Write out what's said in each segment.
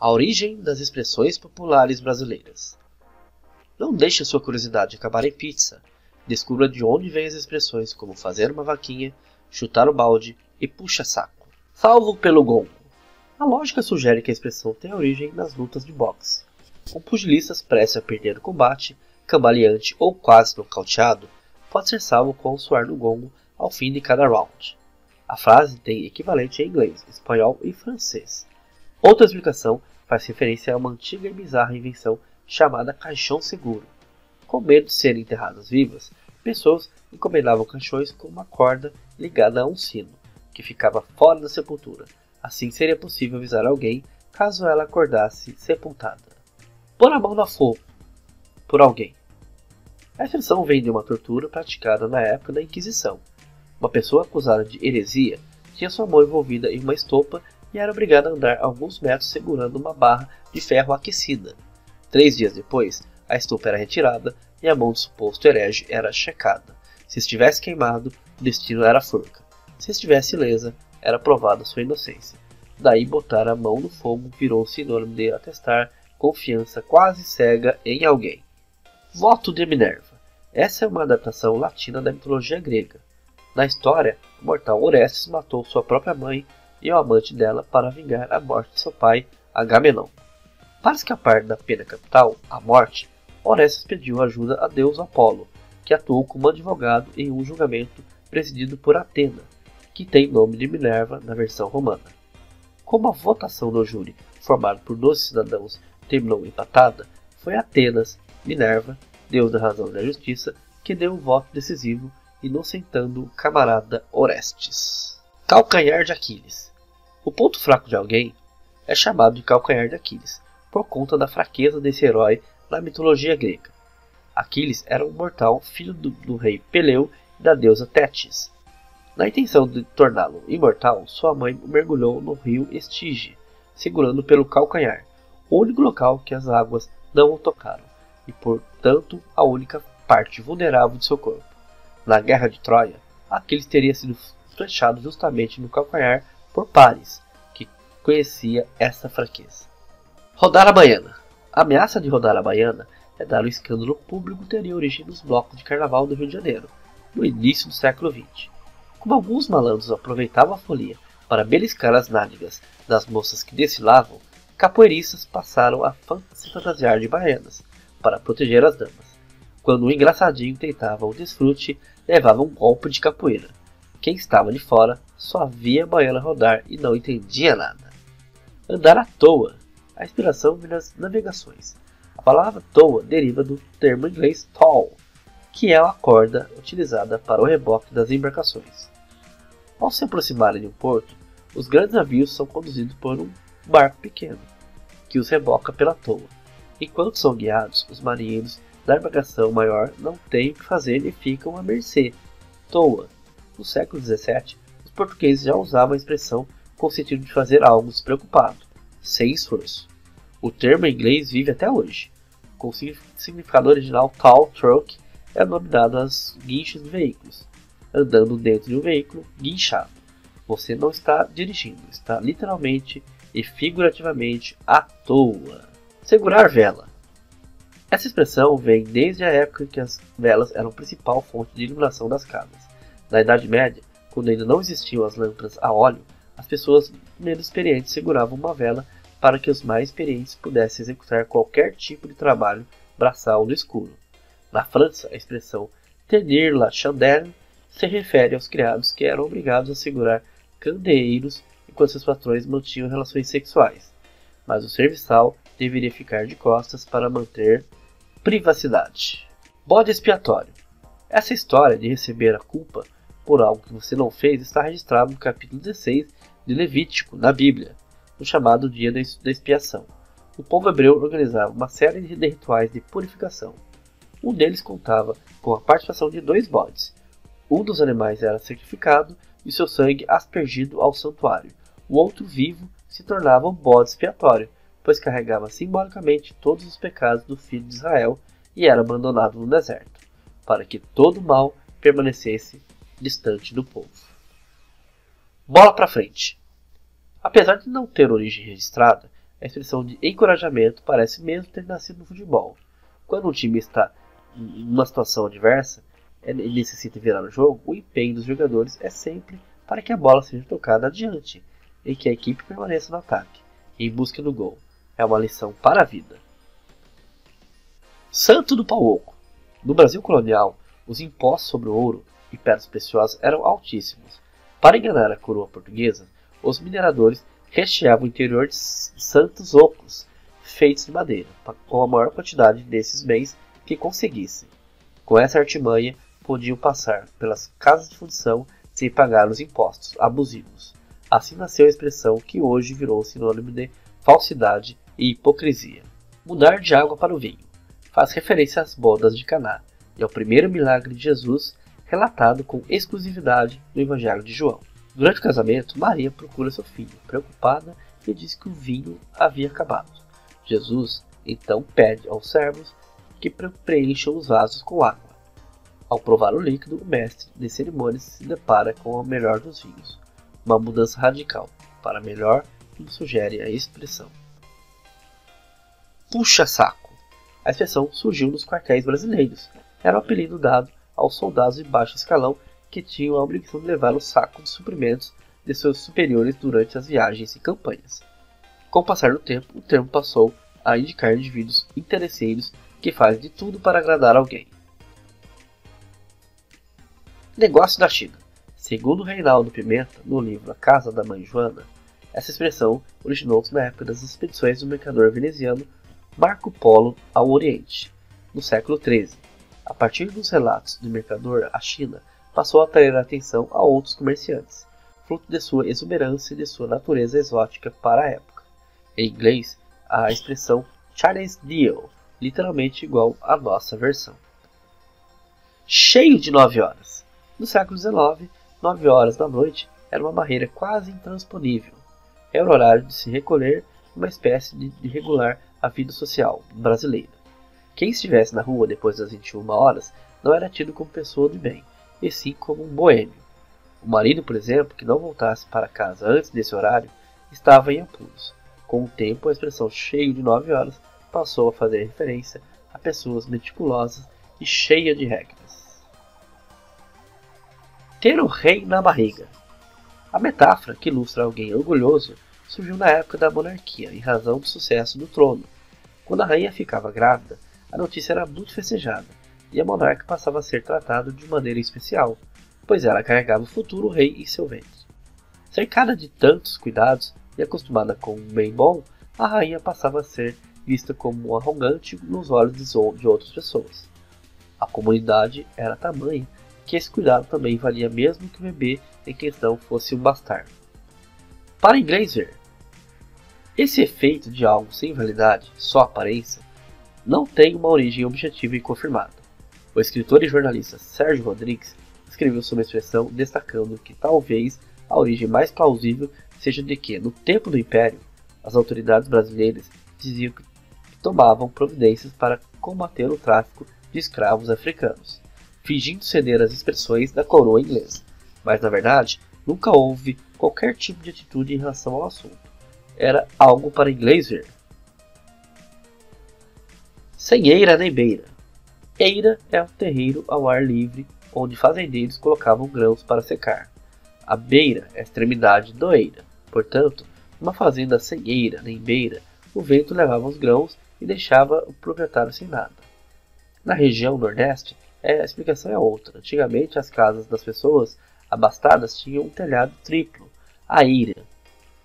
A origem das expressões populares brasileiras. Não deixe sua curiosidade acabar em pizza. Descubra de onde vêm as expressões como fazer uma vaquinha, chutar o balde e puxa-saco. Salvo pelo gongo. A lógica sugere que a expressão tem origem nas lutas de boxe. Um pugilista prestes a perder o combate, cambaleante ou quase nocauteado, pode ser salvo com o soar do gongo ao fim de cada round. A frase tem equivalente em inglês, espanhol e francês. Outra explicação faz referência a uma antiga e bizarra invenção chamada caixão seguro. Com medo de serem enterradas vivas, pessoas encomendavam caixões com uma corda ligada a um sino, que ficava fora da sepultura. Assim seria possível avisar alguém caso ela acordasse sepultada. Pôr a mão no fogo por alguém. A expressão vem de uma tortura praticada na época da Inquisição. Uma pessoa acusada de heresia tinha sua mão envolvida em uma estopa e era obrigada a andar alguns metros segurando uma barra de ferro aquecida. 3 dias depois, a estopa era retirada e a mão do suposto herege era checada. Se estivesse queimado, o destino era forca. Se estivesse ilesa, era provada sua inocência. Daí botar a mão no fogo virou sinônimo de atestar confiança quase cega em alguém. Voto de Minerva. Essa é uma adaptação latina da mitologia grega. Na história, o mortal Orestes matou sua própria mãe e o amante dela para vingar a morte de seu pai, Agamenon. Para escapar da pena capital, a morte, Orestes pediu ajuda a deus Apolo, que atuou como advogado em um julgamento presidido por Atena, que tem nome de Minerva na versão romana. Como a votação do júri, formada por 12 cidadãos, terminou empatada, foi Atenas, Minerva, deus da razão e da justiça, que deu o voto decisivo, inocentando o camarada Orestes. Calcanhar de Aquiles. O ponto fraco de alguém é chamado de calcanhar de Aquiles, por conta da fraqueza desse herói na mitologia grega. Aquiles era um mortal filho do rei Peleu e da deusa Tétis. Na intenção de torná-lo imortal, sua mãe o mergulhou no rio Estige, segurando pelo calcanhar, o único local que as águas não o tocaram, e portanto a única parte vulnerável de seu corpo. Na guerra de Troia, Aquiles teria sido flechado justamente no calcanhar por Paris, que conhecia essa fraqueza. Rodar a baiana. A ameaça de rodar a baiana é dar o escândalo público teria origem nos blocos de carnaval do Rio de Janeiro, no início do século XX. Como alguns malandros aproveitavam a folia para beliscar as nádegas das moças que desfilavam, capoeiristas passaram a se fantasiar de baianas para proteger as damas. Quando o engraçadinho tentava o desfrute, levava um golpe de capoeira. Quem estava de fora só via a baiana rodar e não entendia nada. Andar à toa. A inspiração vem das navegações. A palavra toa deriva do termo inglês tow, que é a corda utilizada para o reboque das embarcações. Ao se aproximarem de um porto, os grandes navios são conduzidos por um barco pequeno, que os reboca pela toa. Enquanto são guiados, os marinheiros da embarcação maior não têm o que fazer e ficam à mercê. Toa. No século XVII, os portugueses já usavam a expressão com o sentido de fazer algo despreocupado, sem esforço. O termo em inglês vive até hoje. Com o significado original tow truck, é o nome dado às guinchas de veículos. Andando dentro de um veículo guinchado. Você não está dirigindo, está literalmente e figurativamente à toa. Segurar vela. Essa expressão vem desde a época em que as velas eram a principal fonte de iluminação das casas. Na Idade Média, quando ainda não existiam as lâmpadas a óleo, as pessoas menos experientes seguravam uma vela para que os mais experientes pudessem executar qualquer tipo de trabalho braçal no escuro. Na França, a expressão tenir la chandelle se refere aos criados que eram obrigados a segurar candeeiros enquanto seus patrões mantinham relações sexuais, mas o serviçal deveria ficar de costas para manter privacidade. Bode expiatório. Essa história de receber a culpa por algo que você não fez está registrada no capítulo 16 de Levítico, na Bíblia, no chamado Dia da Expiação. O povo hebreu organizava uma série de rituais de purificação. Um deles contava com a participação de 2 bodes. Um dos animais era sacrificado e seu sangue aspergido ao santuário. O outro, vivo, se tornava um bode expiatório, pois carregava simbolicamente todos os pecados do filho de Israel e era abandonado no deserto, para que todo o mal permanecesse distante do povo. Bola para frente. Apesar de não ter origem registrada, A expressão de encorajamento parece mesmo ter nascido no futebol. Quando um time está em uma situação adversa e necessita virar o jogo, o empenho dos jogadores é sempre para que a bola seja tocada adiante e que a equipe permaneça no ataque, em busca do gol. É uma lição para a vida. Santo do Pau Oco. No Brasil colonial, os impostos sobre o ouro e pedras preciosas eram altíssimos. Para enganar a coroa portuguesa, os mineradores recheavam o interior de santos ocos, feitos de madeira, com a maior quantidade desses bens que conseguissem. Com essa artimanha, podiam passar pelas casas de fundição sem pagar os impostos abusivos. Assim nasceu a expressão que hoje virou sinônimo de falsidade e hipocrisia. Mudar de água para o vinho faz referência às bodas de Caná e ao primeiro milagre de Jesus relatado com exclusividade no Evangelho de João. Durante o casamento, Maria procura seu filho, preocupada, e diz que o vinho havia acabado. Jesus então pede aos servos que preencham os vasos com água. Ao provar o líquido, o mestre de cerimônias se depara com o melhor dos vinhos. Uma mudança radical, para melhor, como sugere a expressão. Puxa-saco. A expressão surgiu nos quartéis brasileiros. Era o apelido dado aos soldados de baixo escalão que tinham a obrigação de levar o saco de suprimentos de seus superiores durante as viagens e campanhas. Com o passar do tempo, o termo passou a indicar indivíduos interesseiros que fazem de tudo para agradar alguém. Negócio da China. Segundo Reinaldo Pimenta, no livro A Casa da Mãe Joana, essa expressão originou-se na época das expedições do mercador veneziano Marco Polo ao Oriente, no século XIII. A partir dos relatos do mercador, a China passou a atrair a atenção a outros comerciantes, fruto de sua exuberância e de sua natureza exótica para a época. Em inglês, a expressão Chinese Deal, literalmente igual à nossa versão. Cheio de 9 horas. No século XIX, 9 horas da noite era uma barreira quase intransponível. Era o horário de se recolher, uma espécie de regular a vida social brasileira. Quem estivesse na rua depois das 21 horas não era tido como pessoa de bem, e sim como um boêmio. O marido, por exemplo, que não voltasse para casa antes desse horário, estava em apuros. Com o tempo, a expressão cheio de 9 horas passou a fazer referência a pessoas meticulosas e cheias de regras. Ter o rei na barriga. A metáfora que ilustra alguém orgulhoso surgiu na época da monarquia, em razão do sucesso do trono. Quando a rainha ficava grávida, a notícia era muito festejada, e a monarca passava a ser tratada de maneira especial, pois ela carregava o futuro rei em seu ventre. Cercada de tantos cuidados e acostumada com um bem bom, a rainha passava a ser vista como arrogante nos olhos de outras pessoas. A comunidade era tamanha que esse cuidado também valia mesmo que o bebê em questão fosse um bastardo. Para inglês ver, esse efeito de algo sem validade, só aparência, não tem uma origem objetiva e confirmada. O escritor e jornalista Sérgio Rodrigues escreveu sobre a expressão destacando que talvez a origem mais plausível seja de que, no tempo do Império, as autoridades brasileiras diziam que tomavam providências para combater o tráfico de escravos africanos, fingindo ceder às expressões da coroa inglesa, mas na verdade nunca houve qualquer tipo de atitude em relação ao assunto. Era algo para inglês ver. Sem eira nem beira. Eira é um terreiro ao ar livre onde fazendeiros colocavam grãos para secar. A beira é a extremidade do eira. Portanto, numa fazenda sem eira nem beira, o vento levava os grãos e deixava o proprietário sem nada. Na região nordeste, a explicação é outra. Antigamente, as casas das pessoas abastadas tinham um telhado triplo, a eira,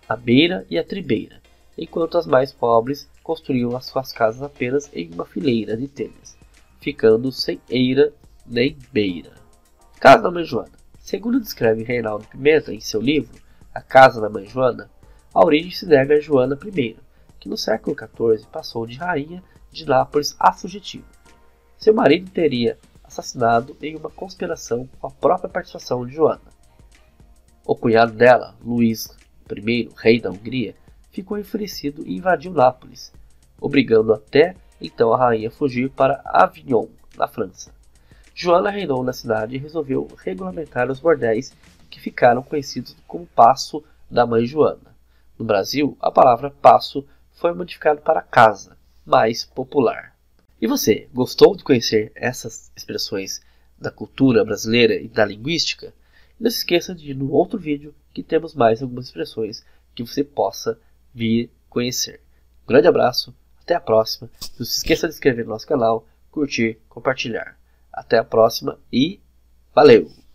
a beira e a tribeira, enquanto as mais pobres construíam as suas casas apenas em uma fileira de telhas, ficando sem eira nem beira. Casa da Mãe Joana. Segundo descreve Reinaldo Pimenta em seu livro A Casa da Mãe Joana, a origem se deve a Joana I, que no século XIV passou de rainha de Nápoles a fugitiva. Seu marido teria assassinado em uma conspiração com a própria participação de Joana. O cunhado dela, Luís I, rei da Hungria, ficou enfurecido e invadiu Nápoles, obrigando até então a rainha a fugir para Avignon, na França. Joana reinou na cidade e resolveu regulamentar os bordéis que ficaram conhecidos como Paço da Mãe Joana. No Brasil, a palavra paço foi modificado para casa, mais popular. E você, gostou de conhecer essas expressões da cultura brasileira e da linguística? Não se esqueça de ir no outro vídeo que temos mais algumas expressões que você possa vir conhecer. Um grande abraço, até a próxima. Não se esqueça de se inscrever no nosso canal, curtir, compartilhar. Até a próxima e valeu!